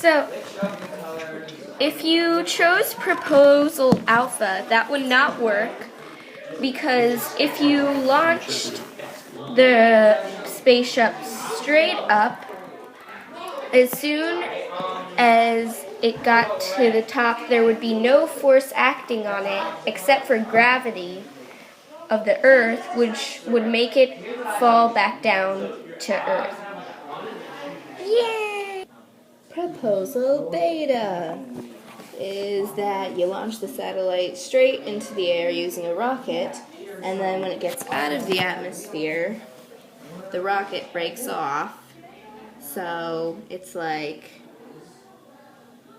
So, if you chose Proposal Alpha, that would not work because if you launched the spaceship straight up, as soon as it got to the top, there would be no force acting on it except for gravity of the Earth, which would make it fall back down to Earth. Yay! Proposal Beta is that you launch the satellite straight into the air using a rocket, and then when it gets out of the atmosphere, the rocket breaks off. So it's like,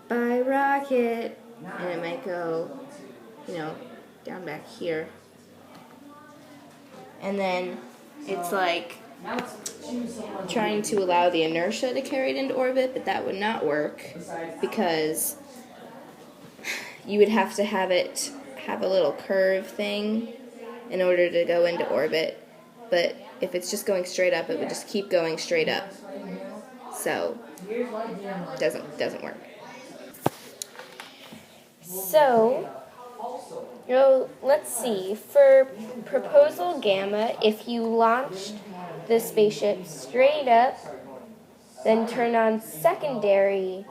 bye rocket, and it might go, down back here. And then it's like trying to allow the inertia to carry it into orbit, but that would not work because you would have to have it have a little curve thing in order to go into orbit. But if it's just going straight up, it would just keep going straight up. So doesn't work. So, let's see. For Proposal Gamma, if you launched the spaceship straight up, then turn on secondary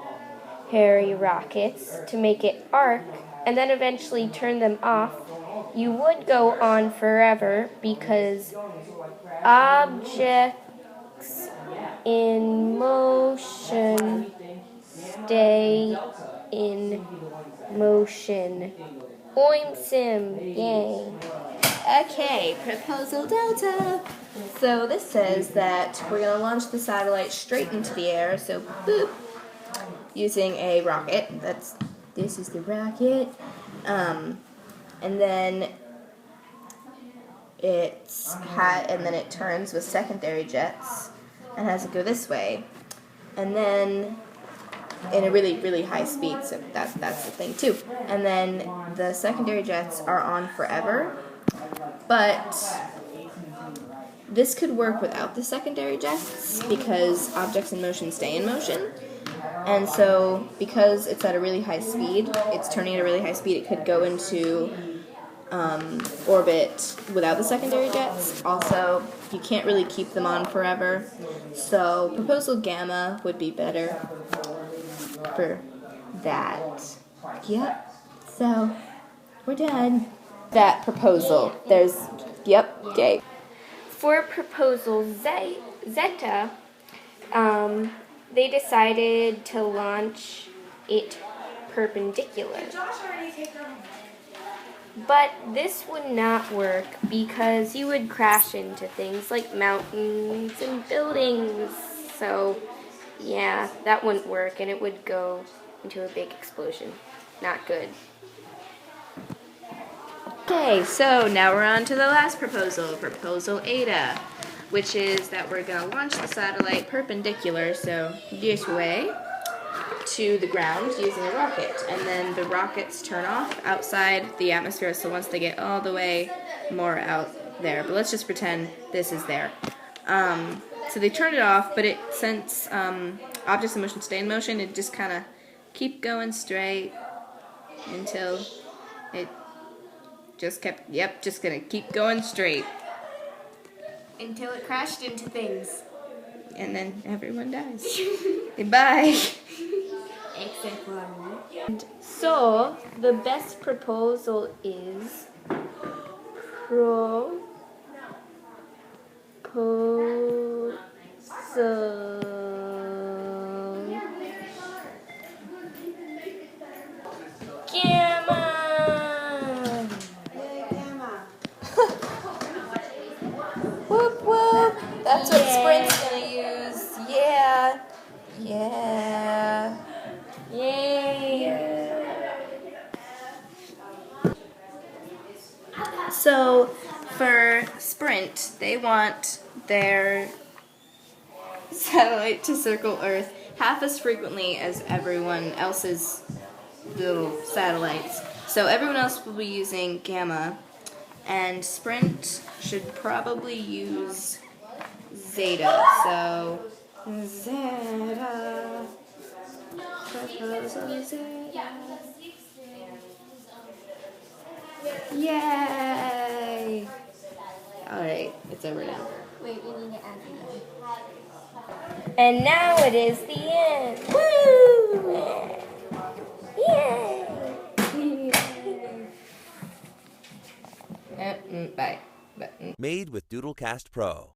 rockets to make it arc, and then eventually turn them off, you would go on forever because objects in motion stay in motion. OIMSIM, yay. Okay, Proposal Delta. So this says that we're going to launch the satellite straight into the air, so boop, using a rocket. This is the rocket. And then it turns with secondary jets and has to go this way. And then in a really, really high speed, so that's the thing too. And then the secondary jets are on forever, but this could work without the secondary jets because objects in motion stay in motion. And so because it's at a really high speed, it's turning at a really high speed, it could go into orbit without the secondary jets. Also, you can't really keep them on forever. So Proposal Gamma would be better for that. Yep. So we're done. That proposal. Okay. For Proposal Zeta, they decided to launch it perpendicular. But this would not work because you would crash into things like mountains and buildings. So, yeah, that wouldn't work and it would go into a big explosion. Not good. Okay, so now we're on to the last proposal, Proposal Eta, which is that we're going to launch the satellite perpendicular, so this way, to the ground using a rocket. And then the rockets turn off outside the atmosphere, so once they get all the way more out there. But let's just pretend this is there. So they turn it off, but since objects in motion stay in motion, it just kind of keep going straight until it just just gonna keep going straight. Until it crashed into things. And then everyone dies. Goodbye. Except one. So, the best proposal is Proposal Gamma. Whoop whoop. That's what Sprint's gonna use. Yeah. Yay. So for Sprint, they want their satellite to circle Earth half as frequently as everyone else's little satellites. So everyone else will be using Gamma, and Sprint should probably use Zeta. So Zeta. Proposal Zeta. Yay! Alright, it's over now. Wait, we need to add it. And now it is the end. Woo! Yay! Bye. Made with Doodlecast Pro.